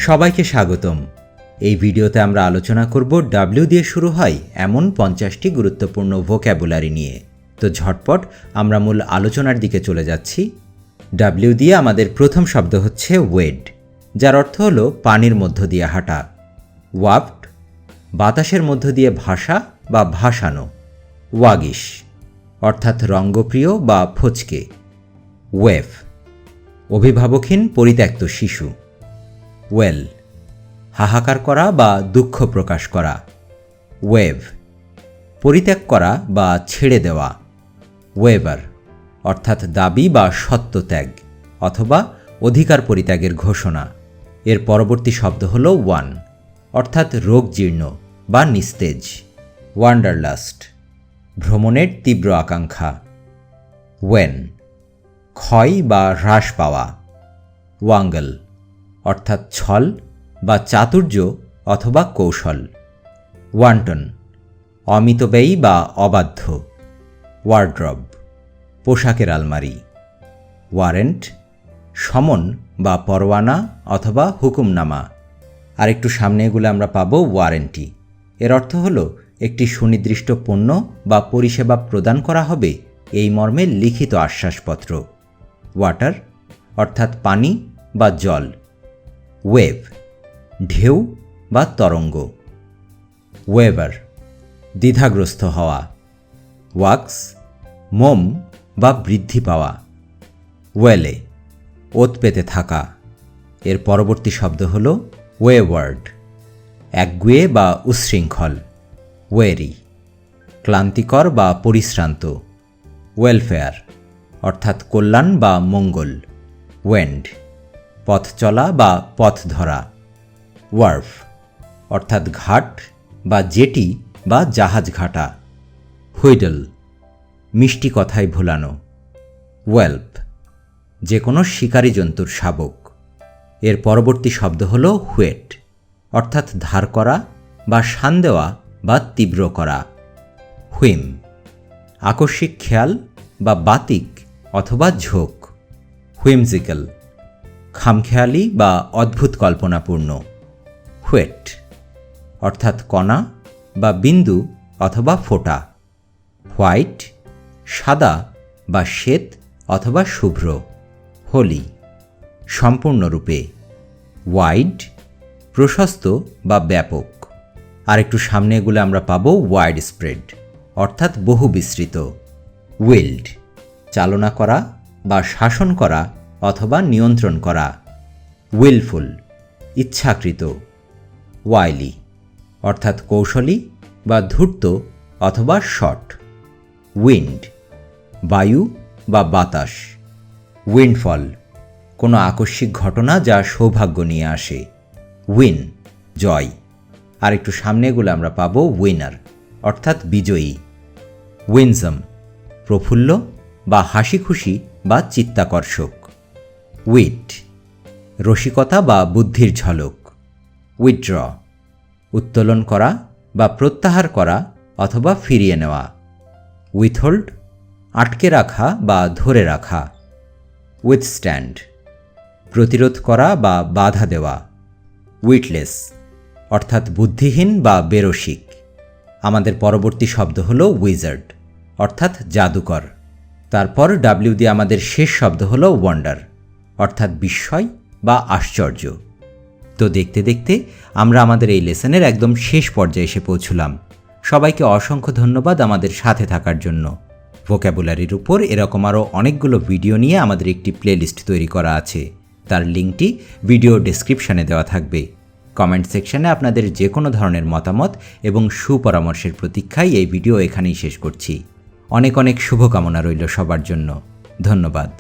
সবাইকে স্বাগতম। এই ভিডিওতে আমরা আলোচনা করব ডাব্লিউ দিয়ে শুরু হয় এমন 50টি গুরুত্বপূর্ণ ভোক্যাবুলারি নিয়ে। তো ঝটপট আমরা মূল আলোচনার দিকে চলে যাচ্ছি। ডাব্লিউ দিয়ে আমাদের প্রথম শব্দ হচ্ছে ওয়েড, যার অর্থ হলো পানির মধ্য দিয়ে হাঁটা। ওয়াফট, বাতাসের মধ্য দিয়ে ভাসা বা ভাসানো। ওয়াগিশ, অর্থাৎ রঙ্গপ্রিয় বা ফচকে। ওয়েভ, অভিভাবকহীন পরিত্যক্ত শিশু। ওয়েল, হাহাকার করা বা দুঃখ প্রকাশ করা। ওয়েভ, পরিত্যাগ করা বা ছেড়ে দেওয়া। ওয়েভার, অর্থাৎ দাবি বা সত্যত্যাগ অথবা অধিকার পরিত্যাগের ঘোষণা। এর পরবর্তী শব্দ হল ওয়ান, অর্থাৎ রোগজীর্ণ বা নিস্তেজ। ওয়ান্ডারলাস্ট, ভ্রমণের তীব্র আকাঙ্ক্ষা। ওয়েন, ক্ষয় বা হ্রাস পাওয়া। ওয়াঙ্গল, অর্থাৎ ছল বা চাতুর্য অথবা কৌশল। ওয়ান্টন, অমিতব্যয়ী বা অবাধ্য। ওয়ার্ড্রব, পোশাকের আলমারি। ওয়ারেন্ট, সমন বা পরোয়ানা অথবা হুকুমনামা। আর একটু সামনে এগুলো আমরা পাবো ওয়ারেন্টি। এর অর্থ হলো একটি সুনির্দিষ্ট পণ্য বা পরিষেবা প্রদান করা হবে এই মর্মে লিখিত আশ্বাসপত্র। ওয়াটার, অর্থাৎ পানি বা জল। ওয়েভ, ঢেউ বা তরঙ্গ। ওয়েভার, দ্বিধাগ্রস্ত হওয়া। ওয়াক্স, মোম বা বৃদ্ধি পাওয়া। ওয়েলে, ওত পেতে থাকা। এর পরবর্তী শব্দ হল ওয়েওয়ার্ড, একগুঁয়ে বা উচ্ছৃঙ্খল। ওয়েরি, ক্লান্তিকর বা পরিশ্রান্ত। ওয়েলফেয়ার, অর্থাৎ কল্যাণ বা মঙ্গল। ওয়েন্ড, পথ চলা বা পথ ধরা। ওয়ার্ফ, অর্থাৎ ঘাট বা জেটি বা জাহাজ ঘাটা। হুইডল, মিষ্টি কথায় ভোলানো। ওয়েল্প, যে কোনো শিকারী জন্তুর শাবক। এর পরবর্তী শব্দ হল হুয়েট, অর্থাৎ ধার করা বা শান দেওয়া বা তীব্র করা। হুইম, আকস্মিক খেয়াল বা বাতিক অথবা ঝোঁক। হুইমজিক্যাল, খামখেয়ালি বা অদ্ভুত কল্পনাপূর্ণ। হুয়েট, অর্থাৎ কণা বা বিন্দু অথবা ফোঁটা। হোয়াইট, সাদা বা শ্বেত অথবা শুভ্র। হোলি, সম্পূর্ণরূপে। ওয়াইড, প্রশস্ত বা ব্যাপক। আর একটু সামনে এগুলো আমরা পাবো ওয়াইড স্প্রেড, অর্থাৎ বহু বিস্তৃত। উইল্ড, চালনা করা বা শাসন করা অথবা নিয়ন্ত্রণ করা। উইলফুল, ইচ্ছাকৃত। ওয়াইলি, অর্থাৎ কৌশলী বা ধূর্ত অথবা শট। উইন্ড, বায়ু বা বাতাস। উইন্ডফল, কোনো আকস্মিক ঘটনা যা সৌভাগ্য নিয়ে আসে। উইন, জয়। আর একটু সামনে এগুলো আমরা পাবো উইনার, অর্থাৎ বিজয়ী। উইনজম, প্রফুল্ল বা হাসি খুশি বা চিত্তাকর্ষক। উইট, রসিকতা বা বুদ্ধির ঝলক। উইথড্র, উত্তোলন করা বা প্রত্যাহার করা অথবা ফিরিয়ে নেওয়া। উইথহোল্ড, আটকে রাখা বা ধরে রাখা। উইথস্ট্যান্ড, প্রতিরোধ করা বা বাধা দেওয়া। উইটলেস, অর্থাৎ বুদ্ধিহীন বা বেরসিক। আমাদের পরবর্তী শব্দ হল উইজার্ড, অর্থাৎ জাদুকর। তারপর ডাব্লিউ দিয়ে আমাদের শেষ শব্দ হল ওয়ান্ডার, অর্থাৎ বিস্ময় বা আশ্চর্য। তো দেখতে দেখতে আমরা আমাদের এই লেসনের একদম শেষ পর্যায়ে এসে পৌঁছলাম। সবাইকে অসংখ্য ধন্যবাদ আমাদের সাথে থাকার জন্য। ভোক্যাবুলারির উপর এরকম আরও অনেকগুলো ভিডিও নিয়ে আমাদের একটি প্লেলিস্ট তৈরি করা আছে, তার লিঙ্কটি ভিডিও ডেসক্রিপশানে দেওয়া থাকবে। কমেন্ট সেকশানে আপনাদের যে কোনো ধরনের মতামত এবং সুপরামর্শের প্রতীক্ষায় এই ভিডিও এখানেই শেষ করছি। অনেক অনেক শুভকামনা রইল সবার জন্য। ধন্যবাদ।